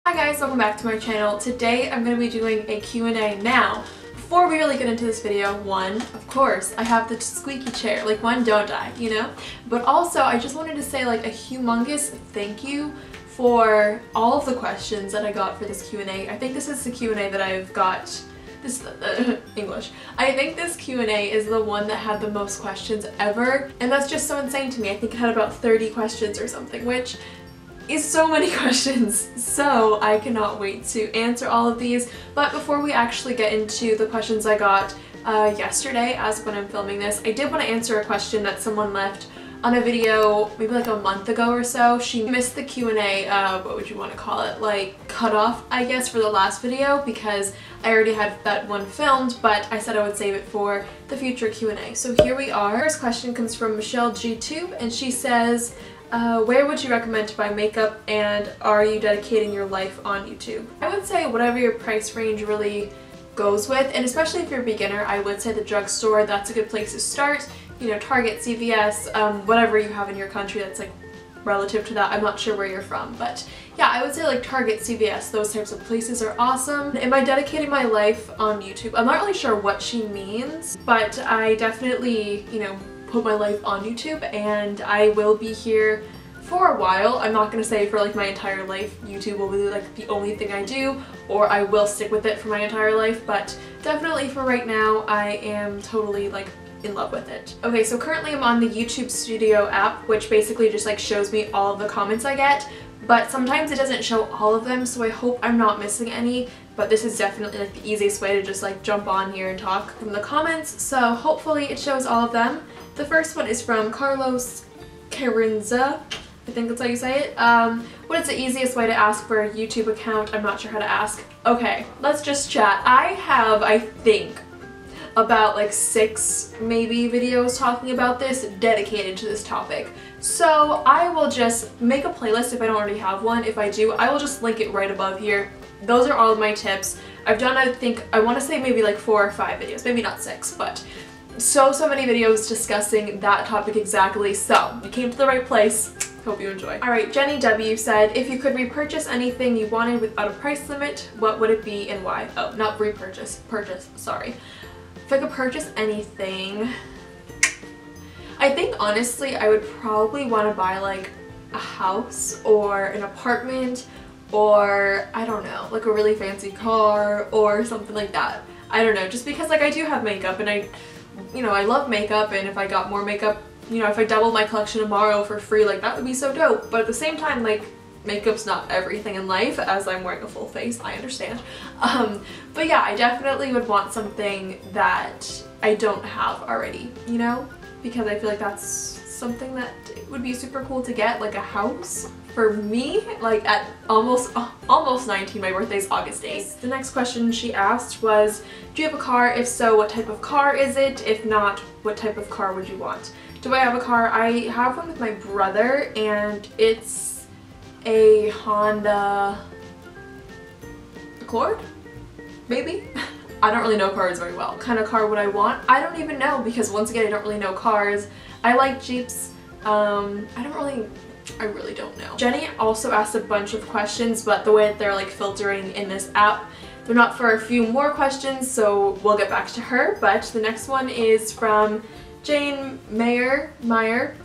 Hi guys, welcome back to my channel. Today I'm going to be doing a Q&A. Now, before we really get into this video, one, of course, I have the squeaky chair. Like, one, don't die, you know? But also, I just wanted to say like a humongous thank you for all of the questions that I got for this Q&A. I think this is the Q&A that I've got. This English. I think this Q&A is the one that had the most questions ever, and that's just so insane to me. I think it had about 30 questions or something, which is so many questions. So I cannot wait to answer all of these. But before we actually get into the questions I got yesterday, as when I'm filming this, I did want to answer a question that someone left on a video maybe like a month ago or so. She missed the Q&A, what would you want to call it, like cutoff, I guess, for the last video because I already had that one filmed, but I said I would save it for the future Q&A. So here we are. First question comes from Michelle G2, and she says, where would you recommend to buy makeup, and are you dedicating your life on YouTube? I would say whatever your price range really goes with, and especially if you're a beginner, I would say the drugstore. That's a good place to start. You know, Target, CVS, whatever you have in your country that's like relative to that. I'm not sure where you're from, but yeah, I would say like Target, CVS, those types of places are awesome. Am I dedicating my life on YouTube? I'm not really sure what she means, but I definitely, you know, put my life on YouTube, and I will be here for a while. I'm not gonna say for like my entire life YouTube will be like the only thing I do, or I will stick with it for my entire life, but definitely for right now I am totally like in love with it. Okay, so currently I'm on the YouTube Studio app, which basically just like shows me all of the comments I get, but sometimes it doesn't show all of them, so I hope I'm not missing any, but this is definitely like the easiest way to just like jump on here and talk from the comments, so hopefully it shows all of them. The first one is from Carlos Carinza. I think that's how you say it. What is the easiest way to ask for a YouTube account? I'm not sure how to ask. Okay, let's just chat. I have, I think, about like 6 maybe videos talking about this dedicated to this topic. So I will just make a playlist if I don't already have one. If I do, I will just link it right above here. Those are all of my tips. I've done, I think, I want to say maybe like 4 or 5 videos, maybe not 6, but so many videos discussing that topic exactly. So you came to the right place. Hope you enjoy. Alright, Jenny W said, if you could repurchase anything you wanted without a price limit, what would it be and why? Oh, not repurchase, purchase, sorry. If I could purchase anything, I think honestly I would probably want to buy like a house or an apartment, or I don't know, like a really fancy car or something like that. I don't know, just because like I do have makeup, and I love makeup, and if I got more makeup, you know, if I doubled my collection tomorrow for free, like that would be so dope. But at the same time, like, makeup's not everything in life, as I'm wearing a full face, I understand. But yeah, I definitely would want something that I don't have already, you know? Because I feel like that's something that would be super cool to get, like a house. For me, like at almost 19, my birthday's August 8th. The next question she asked was, do you have a car? If so, what type of car is it? If not, what type of car would you want? Do I have a car? I have one with my brother, and it's a Honda Accord? Really? I don't really know cars very well. What kind of car would I want? I don't even know, because once again, I don't really know cars. I like Jeeps. I really don't know. Jenny also asked a bunch of questions, but the way that they're like filtering in this app, they're not for a few more questions, so we'll get back to her. But the next one is from Jane Meyer,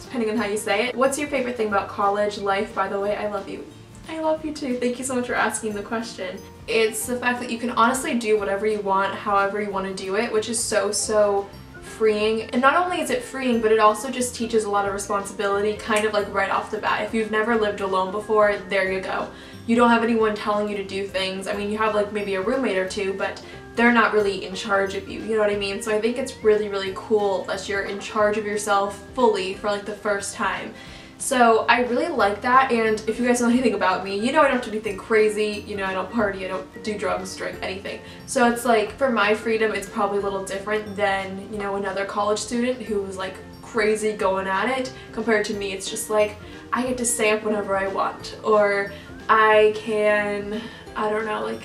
depending on how you say it. What's your favorite thing about college life? By the way, I love you. I love you too. Thank you so much for asking the question. It's the fact that you can honestly do whatever you want, however you want to do it, which is so freeing. And not only is it freeing, but it also just teaches a lot of responsibility kind of like right off the bat. If you've never lived alone before, there you go. You don't have anyone telling you to do things. I mean, you have like maybe a roommate or two, but they're not really in charge of you, you know what I mean? So I think it's really cool that you're in charge of yourself fully for like the first time. So I really like that, and if you guys know anything about me, you know I don't do anything crazy, you know, I don't party, I don't do drugs, drink, anything. So it's like, for my freedom, it's probably a little different than, you know, another college student who was like crazy going at it. Compared to me, it's just like, I get to stay up whenever I want, or I can, I don't know, like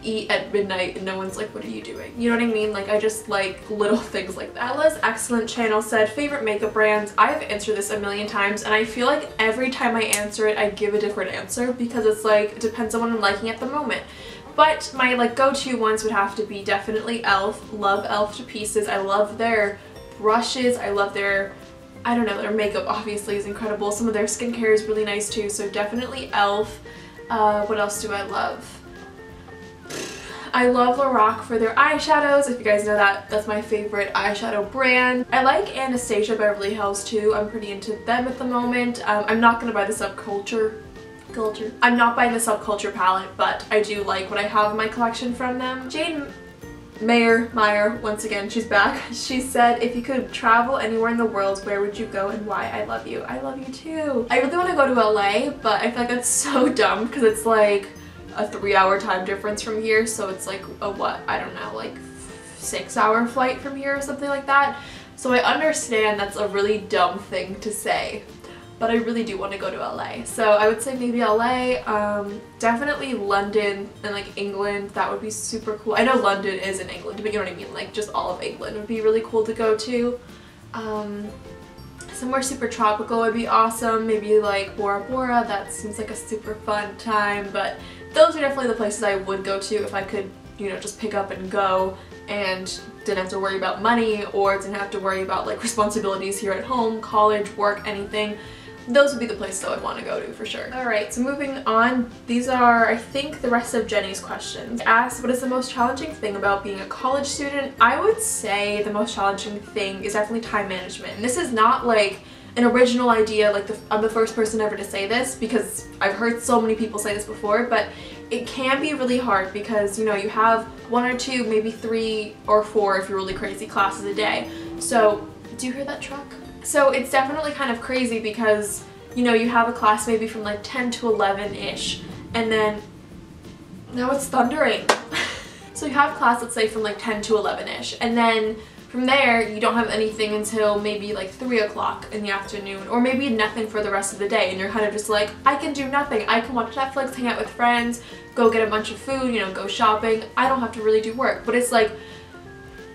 eat at midnight and no one's like, what are you doing? You know what I mean? Like, I just like little things like that. Ella's Excellent Channel said, favorite makeup brands. I've answered this a million times and I feel like every time I answer it, I give a different answer because it's like, it depends on what I'm liking at the moment. But my like go-to ones would have to be definitely e.l.f. Love e.l.f. to pieces. I love their brushes. I love their, I don't know, their makeup obviously is incredible. Some of their skincare is really nice too, so definitely e.l.f. What else do I love? I love Lorac for their eyeshadows. If you guys know that, that's my favorite eyeshadow brand. I like Anastasia Beverly Hills too. I'm pretty into them at the moment. I'm not gonna buy the Subculture. I'm not buying the Subculture palette, but I do like what I have in my collection from them. Jane Meyer, once again, she's back. She said, if you could travel anywhere in the world, where would you go and why? I love you. I love you too. I really want to go to LA, but I feel like that's so dumb because it's like a 3-hour time difference from here, so it's like a what? I don't know, like 6-hour flight from here or something like that. So I understand that's a really dumb thing to say, but I really do want to go to LA. So I would say maybe LA, definitely London and like England. That would be super cool. I know London is in England, but you know what I mean, like just all of England would be really cool to go to. Somewhere super tropical would be awesome. Maybe like Bora Bora. That seems like a super fun time, but those are definitely the places I would go to if I could, you know, just pick up and go and didn't have to worry about money or didn't have to worry about like responsibilities here at home, college, work, anything. Those would be the places I would want to go to for sure. Alright, so moving on, these are, I think, the rest of Jenny's questions. Asked, what is the most challenging thing about being a college student? I would say the most challenging thing is definitely time management. And this is not like an original idea, like I'm the first person ever to say this because I've heard so many people say this before, but it can be really hard because, you know, you have 1 or 2, maybe 3 or 4 if you're really crazy classes a day. So, do you hear that truck? So it's definitely kind of crazy because, you know, you have a class maybe from like 10 to 11-ish, and then, now it's thundering. So you have class, let's say, from like 10 to 11-ish, and then from there, you don't have anything until maybe like 3 o'clock in the afternoon, or maybe nothing for the rest of the day, and you're kind of just like, I can do nothing. I can watch Netflix, hang out with friends, go get a bunch of food, you know, go shopping. I don't have to really do work, but it's like,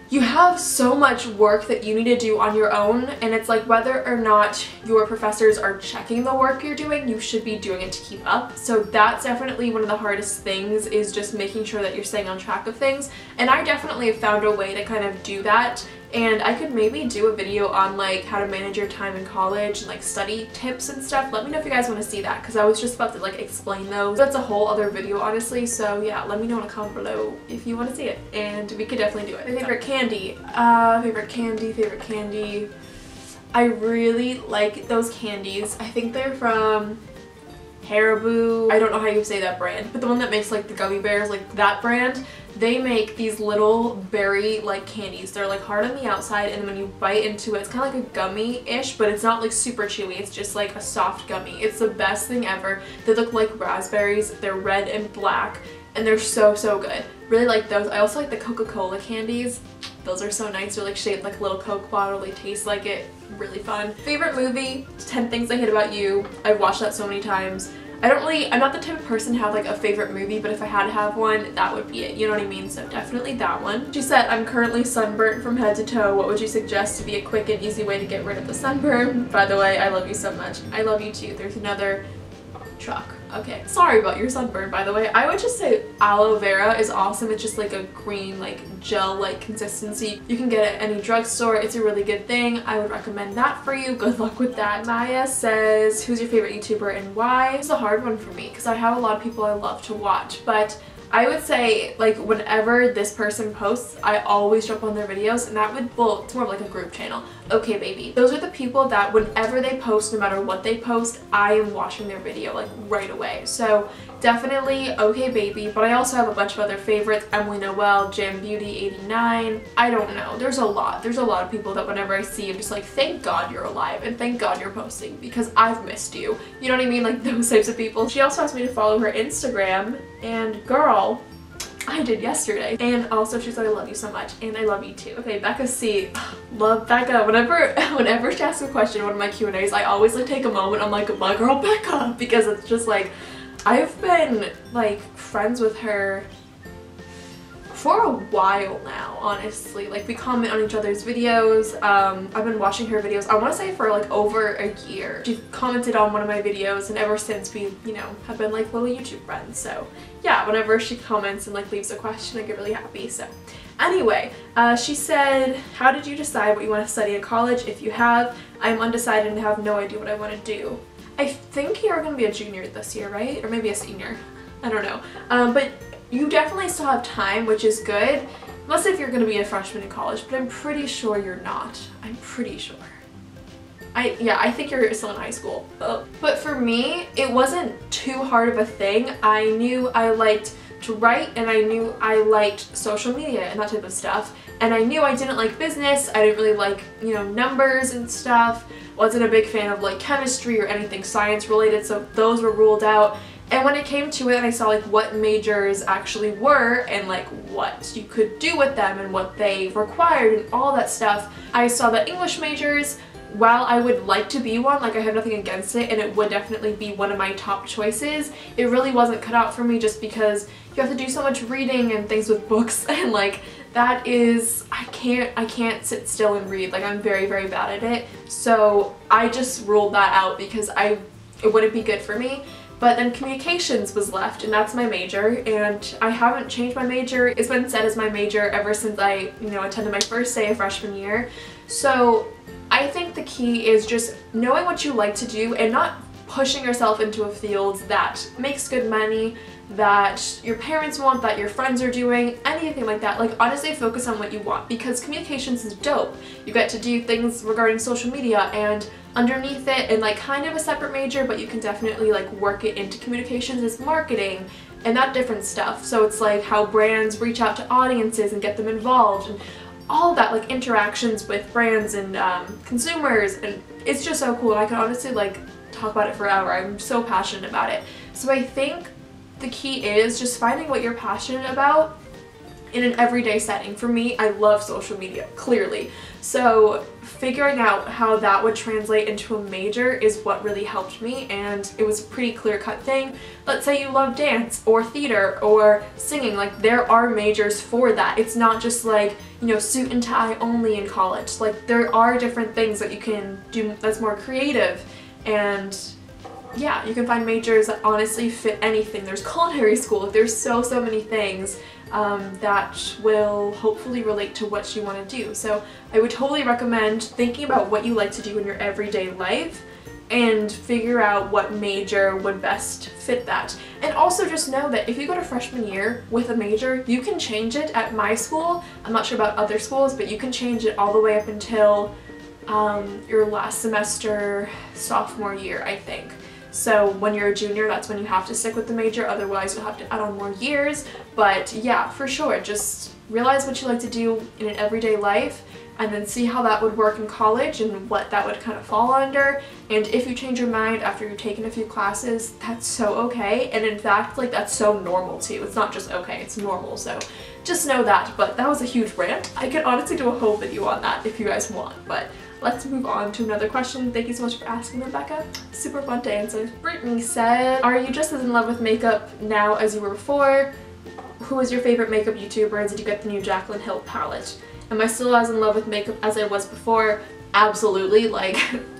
you have so much work that you need to do on your own, and it's like whether or not your professors are checking the work you're doing, you should be doing it to keep up. So that's definitely one of the hardest things, is just making sure that you're staying on track of things. And I definitely have found a way to kind of do that, and I could maybe do a video on like how to manage your time in college and like study tips and stuff. Let me know if you guys want to see that, because I was just about to like explain those. That's a whole other video honestly, so yeah, let me know in a comment below if you want to see it, and we could definitely do it. My favorite candy, favorite candy. I really like those candies. I think they're from Haribo. I don't know how you say that brand, but the one that makes like the gummy bears, like that brand. They make these little berry like candies. They're like hard on the outside, and when you bite into it, it's kind of like a gummy-ish, but it's not like super chewy. It's just like a soft gummy. It's the best thing ever. They look like raspberries. They're red and black, and they're so good. Really like those. I also like the Coca-Cola candies. Those are so nice. They're like shaped like a little Coke bottle. They taste like it. Really fun. Favorite movie? 10 Things I Hate About You. I've watched that so many times. I'm not the type of person to have like a favorite movie, but if I had to have one, that would be it, you know what I mean? So definitely that one. She said, I'm currently sunburnt from head to toe. What would you suggest to be a quick and easy way to get rid of the sunburn? By the way, I love you so much. I love you too. There's another truck. Okay, sorry about your sunburn, by the way. I would just say aloe vera is awesome. It's just like a green, like gel-like consistency. You can get it at any drugstore. It's a really good thing. I would recommend that for you. Good luck with that. Maya says, who's your favorite YouTuber and why? It's a hard one for me because I have a lot of people I love to watch, but I would say, like, whenever this person posts, I always jump on their videos, and that would, well, it's more of like a group channel. Okay Baby. Those are the people that whenever they post, no matter what they post, I am watching their video, like, right away. So definitely Okay Baby, but I also have a bunch of other favorites. Emily Noel, Jam Beauty 89. I don't know. There's a lot. There's a lot of people that whenever I see, I'm just like, thank God you're alive, and thank God you're posting, because I've missed you. You know what I mean? Like, those types of people. She also asked me to follow her Instagram, and girl, I did yesterday. And also she said I love you so much, and I love you too. Okay, Becca C. Love Becca. Whenever she asks a question in one of my Q&As, I always like take a moment. I'm like, my girl Becca, because it's just like, I've been like friends with her for a while now, honestly. Like, we comment on each other's videos. I've been watching her videos, I want to say for like over a year. She commented on one of my videos, and ever since we, you know, have been like little YouTube friends. So yeah, whenever she comments and like leaves a question, I get really happy. So anyway, she said, how did you decide what you want to study in college? If you have, I'm undecided and have no idea what I want to do. I think you're going to be a junior this year, right? Or maybe a senior. I don't know. But you definitely still have time, which is good. Unless if you're going to be a freshman in college, but I'm pretty sure you're not. I'm pretty sure. Yeah, I think you're still in high school. But for me, it wasn't too hard of a thing. I knew I liked to write, and I knew I liked social media and that type of stuff. And I knew I didn't like business. I didn't really like, you know, numbers and stuff. Wasn't a big fan of like chemistry or anything science related, so those were ruled out. And when it came to it and I saw like what majors actually were and like what you could do with them and what they required and all that stuff, I saw that English majors, while I would like to be one, like I have nothing against it and it would definitely be one of my top choices, it really wasn't cut out for me just because you have to do so much reading and things with books, and like that is, I can't sit still and read. Like, I'm very, very bad at it. So I just ruled that out because it wouldn't be good for me. But then communications was left, and that's my major, and I haven't changed my major. It's been set as my major ever since I, you know, attended my first day of freshman year. So I think the key is just knowing what you like to do and not pushing yourself into a field that makes good money, that your parents want, that your friends are doing, anything like that. Like, honestly, focus on what you want, because communications is dope. You get to do things regarding social media and underneath it, and like kind of a separate major, but you can definitely like work it into communications is marketing and that different stuff. So it's like how brands reach out to audiences and get them involved and all that, like interactions with brands and consumers, and it's just so cool. And I can honestly like talk about it forever. I'm so passionate about it. So I think the key is just finding what you're passionate about in an everyday setting. For me, I love social media, clearly. So figuring out how that would translate into a major is what really helped me, and it was a pretty clear-cut thing. Let's say you love dance or theater or singing, like there are majors for that. It's not just like, you know, suit and tie only in college. Like, there are different things that you can do that's more creative, and yeah, you can find majors that honestly fit anything. There's culinary school, there's so many things that will hopefully relate to what you want to do. So I would totally recommend thinking about what you like to do in your everyday life and figure out what major would best fit that. And also just know that if you go to freshman year with a major, you can change it at my school. I'm not sure about other schools, but you can change it all the way up until your last semester, sophomore year, I think. So when you're a junior, that's when you have to stick with the major, otherwise you'll have to add on more years. But yeah, for sure, just realize what you like to do in an everyday life and then see how that would work in college and what that would kind of fall under. And if you change your mind after you've taken a few classes, that's so okay. And in fact, like, that's so normal too. It's not just okay, it's normal. So just know that. But that was a huge rant. I could honestly do a whole video on that if you guys want, but let's move on to another question. Thank you so much for asking, Rebecca. Super fun to answer. Brittany said, are you just as in love with makeup now as you were before? Who is your favorite makeup YouTuber? Did you get the new Jaclyn Hill palette? Am I still as in love with makeup as I was before? Absolutely. Like,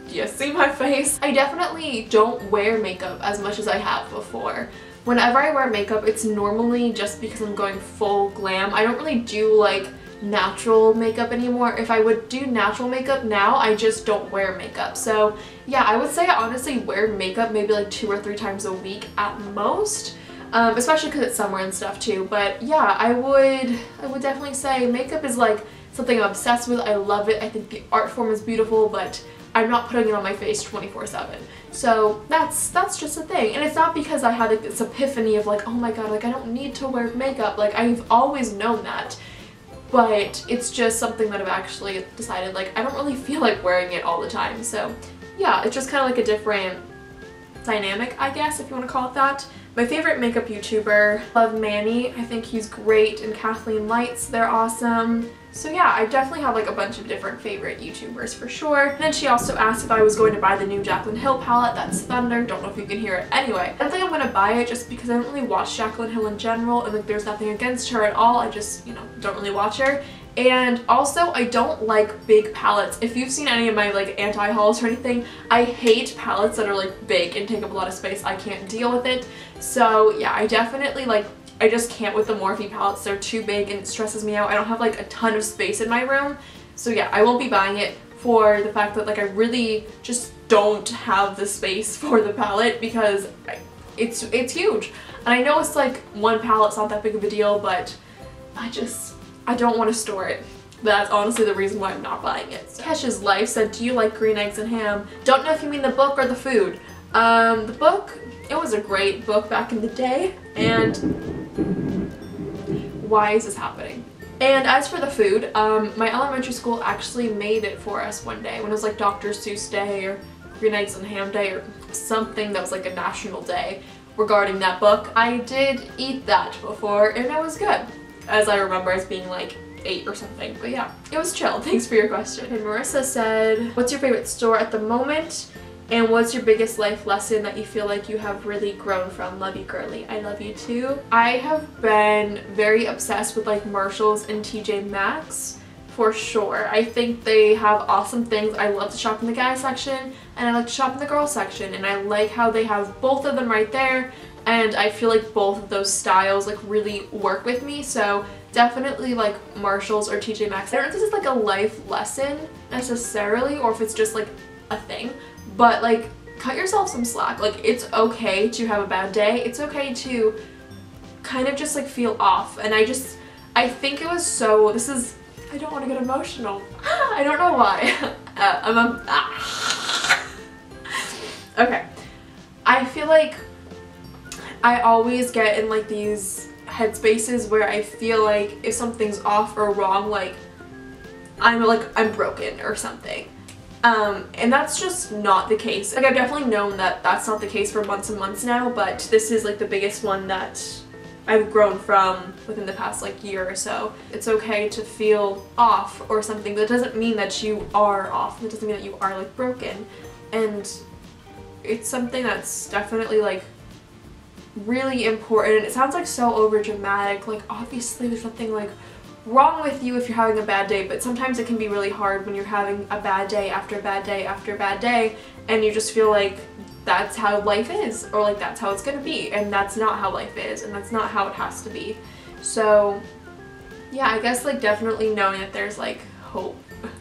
you see my face? I definitely don't wear makeup as much as I have before. Whenever I wear makeup, it's normally just because I'm going full glam. I don't really do like natural makeup anymore. If I would do natural makeup now, I just don't wear makeup. So yeah, I would say I honestly wear makeup maybe like 2 or 3 times a week at most. Especially because it's summer and stuff too. But yeah, I would definitely say makeup is like something I'm obsessed with. I love it. I think the art form is beautiful, but I'm not putting it on my face 24/7. So that's just a thing. And it's not because I had like this epiphany of like, oh my god, like I don't need to wear makeup. Like, I've always known that. But it's just something that I've actually decided, like, I don't really feel like wearing it all the time. So yeah, it's just kind of like a different dynamic, I guess, if you want to call it that. My favorite makeup YouTuber, love Manny. I think he's great, and Kathleen Lights, they're awesome. So yeah, I definitely have like a bunch of different favorite YouTubers for sure. And then she also asked if I was going to buy the new Jaclyn Hill palette. That's Thunder. Don't know if you can hear it. Anyway, I don't think I'm going to buy it just because I don't really watch Jaclyn Hill in general, and like there's nothing against her at all. I just, you know, don't really watch her. And also, I don't like big palettes. If you've seen any of my like anti-hauls or anything, I hate palettes that are like big and take up a lot of space. I can't deal with it. So yeah, I definitely like, I just can't with the Morphe palettes. They're too big and it stresses me out. I don't have like a ton of space in my room. So yeah, I won't be buying it for the fact that like I really just don't have the space for the palette because it's huge. And I know it's like one palette's not that big of a deal, but I don't want to store it. That's honestly the reason why I'm not buying it. So. Kesh's Life said, do you like green eggs and ham? Don't know if you mean the book or the food. The book, it was a great book back in the day, and why is this happening? And as for the food, my elementary school actually made it for us one day when it was like Dr. Seuss Day or Green Eggs and Ham Day or something that was like a national day regarding that book. I did eat that before and it was good, as I remember as being like 8 or something, but yeah, it was chill. Thanks for your question. And Marissa said, what's your favorite store at the moment? And what's your biggest life lesson that you feel like you have really grown from? Love you, girly. I love you too. I have been very obsessed with like Marshalls and TJ Maxx for sure. I think they have awesome things. I love to shop in the guy section and I like to shop in the girl section, and I like how they have both of them right there, and I feel like both of those styles like really work with me. So definitely like Marshalls or TJ Maxx. I don't know if this is like a life lesson necessarily or if it's just like a thing, but like cut yourself some slack. Like it's okay to have a bad day. It's okay to kind of just like feel off. And I think it was so, I don't want to get emotional. I don't know why. Okay. I feel like I always get in like these headspaces where I feel like if something's off or wrong, like I'm broken or something. And that's just not the case. Like I've definitely known that that's not the case for months and months now, but this is like the biggest one that I've grown from within the past like year or so. It's okay to feel off or something. That doesn't mean that you are off. It doesn't mean that you are like broken. And it's something that's definitely like really important. And it sounds like so over dramatic. Like obviously there's nothing like wrong with you if you're having a bad day, but sometimes it can be really hard when you're having a bad day after bad day after bad day and you just feel like that's how life is, or like that's how it's gonna be, and that's not how life is, and that's not how it has to be. So yeah, I guess like definitely knowing that there's like hope,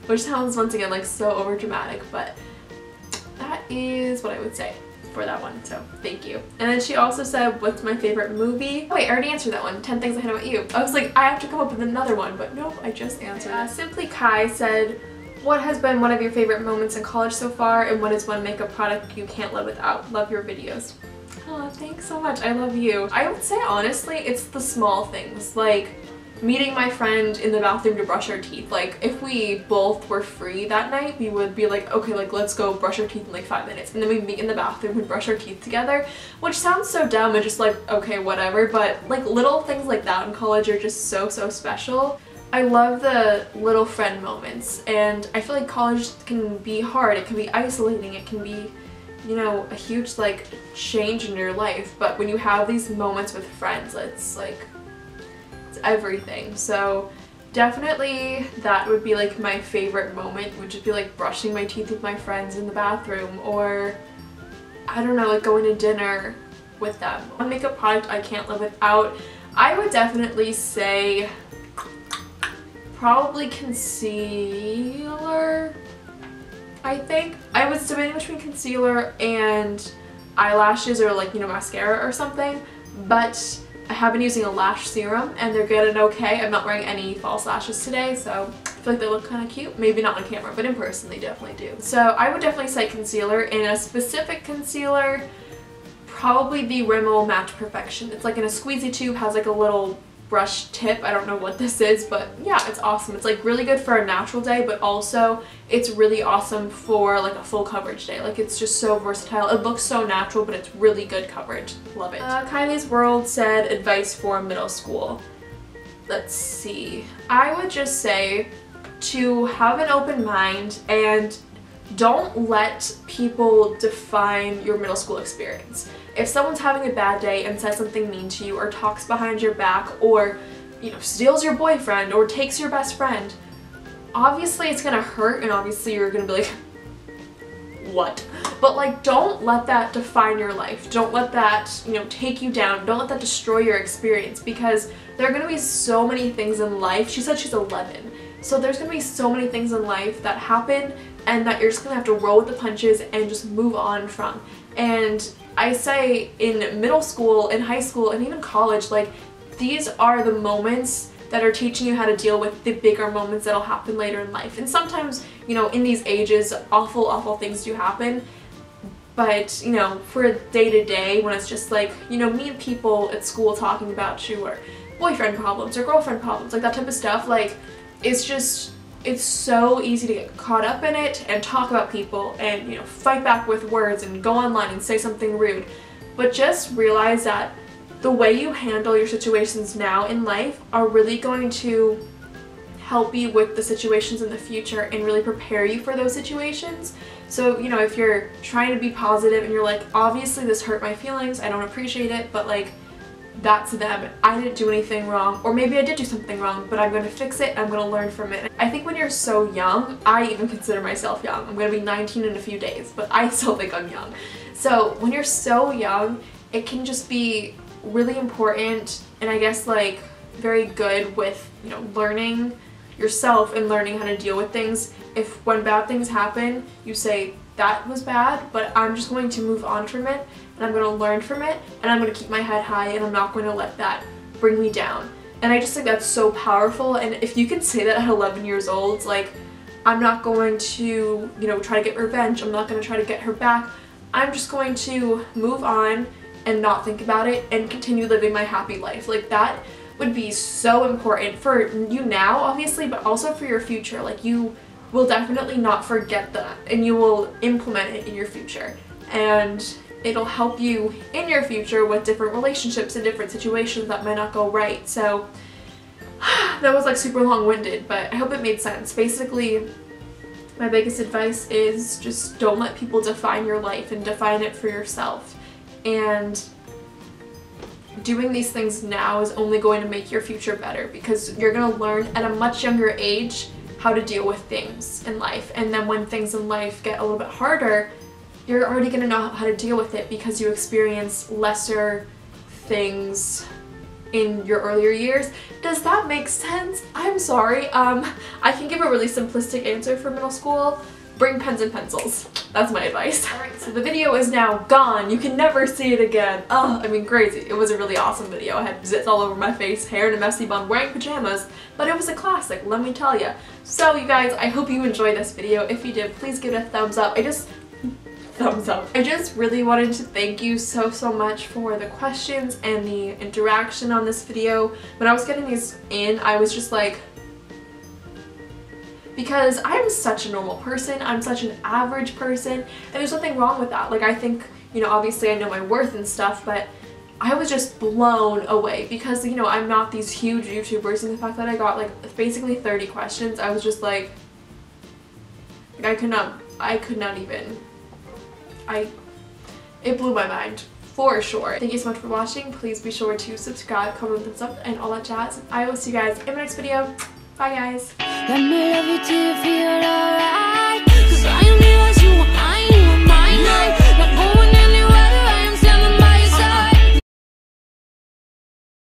which sounds once again like so over dramatic, but that is what I would say for that one, so thank you. And then she also said, what's my favorite movie? Oh wait, I already answered that one. 10 Things I Hate About You. I was like, I have to come up with another one, but nope, I just answered. Simply Kai said, what has been one of your favorite moments in college so far, and what is one makeup product you can't live without? Love your videos. Oh, thanks so much. I love you. I would say honestly, it's the small things, like meeting my friend in the bathroom to brush our teeth. Like if we both were free that night, we would be like, okay, like let's go brush our teeth in like 5 minutes, and then we'd meet in the bathroom and brush our teeth together, which sounds so dumb and just like, okay, whatever, but like little things like that in college are just so special. I love the little friend moments, and I feel like college can be hard, it can be isolating, it can be, you know, a huge like change in your life, but when you have these moments with friends, it's like everything. So definitely that would be like my favorite moment, would just be like brushing my teeth with my friends in the bathroom, or I don't know, like going to dinner with them. A makeup product I can't live without, I would definitely say probably concealer. I think I was debating between concealer and eyelashes or like, you know, mascara or something, but I have been using a lash serum and they're good and okay. I'm not wearing any false lashes today, so I feel like they look kind of cute. Maybe not on camera, but in person they definitely do. So I would definitely say concealer, and a specific concealer, probably the Rimmel Matte Perfection. It's like in a squeezy tube, has like a little brush tip. I don't know what this is, but yeah, it's awesome. It's like really good for a natural day, but also it's really awesome for like a full coverage day. Like it's just so versatile. It looks so natural, but it's really good coverage. Love it. Kylie's World said advice for middle school. Let's see. I would just say to have an open mind and don't let people define your middle school experience. If someone's having a bad day and says something mean to you or talks behind your back or, you know, steals your boyfriend or takes your best friend, obviously it's gonna hurt and obviously you're gonna be like, what? But like, don't let that define your life. Don't let that, you know, take you down. Don't let that destroy your experience, because there are gonna be so many things in life. She said she's 11. So there's gonna be so many things in life that happen and that you're just gonna have to roll with the punches and just move on from. And I say in middle school, in high school, and even college, like these are the moments that are teaching you how to deal with the bigger moments that'll happen later in life. And sometimes, you know, in these ages, awful things do happen. But, you know, for day to day, when it's just like, you know, mean people at school talking about you, or boyfriend problems or girlfriend problems, like that type of stuff, like it's just, it's so easy to get caught up in it and talk about people and, you know, fight back with words and go online and say something rude. But just realize that the way you handle your situations now in life are really going to help you with the situations in the future and really prepare you for those situations. So, you know, if you're trying to be positive and you're like, obviously this hurt my feelings, I don't appreciate it, but like, that's them. I didn't do anything wrong, or maybe I did do something wrong, but I'm going to fix it, I'm going to learn from it. I think when you're so young, I even consider myself young. I'm going to be 19 in a few days, but I still think I'm young. So when you're so young, it can just be really important and I guess like very good with, you know, learning yourself and learning how to deal with things. If when bad things happen, you say, that was bad, but I'm just going to move on from it and I'm going to learn from it and I'm going to keep my head high and I'm not going to let that bring me down. And I just think that's so powerful, and if you can say that at 11 years old, like, I'm not going to, you know, try to get revenge, I'm not going to try to get her back, I'm just going to move on and not think about it and continue living my happy life. Like, that would be so important for you now, obviously, but also for your future. Like, you will definitely not forget that and you will implement it in your future, and it'll help you in your future with different relationships and different situations that might not go right. So that was like super long-winded, but I hope it made sense. Basically, my biggest advice is just don't let people define your life and define it for yourself. And doing these things now is only going to make your future better, because you're going to learn at a much younger age how to deal with things in life. And then when things in life get a little bit harder, you're already going to know how to deal with it because you experience lesser things in your earlier years. Does that make sense? I'm sorry. I can give a really simplistic answer for middle school. Bring pens and pencils. That's my advice. Alright, so the video is now gone. You can never see it again. Oh, I mean, crazy. It was a really awesome video. I had zits all over my face, hair in a messy bun, wearing pajamas, but it was a classic, let me tell you. So you guys, I hope you enjoyed this video. If you did, please give it a thumbs up. Thumbs up. I just really wanted to thank you so much for the questions and the interaction on this video. When I was getting these in, I was just like, because I'm such a normal person, I'm such an average person, and there's nothing wrong with that. Like, I think, you know, obviously I know my worth and stuff, but I was just blown away because, you know, I'm not these huge YouTubers, and the fact that I got like basically 30 questions, I was just like I could not even, it blew my mind, for sure. Thank you so much for watching. Please be sure to subscribe, comment, thumbs up, and all that jazz. I will see you guys in my next video. Bye guys. Let me love you till you feel alright.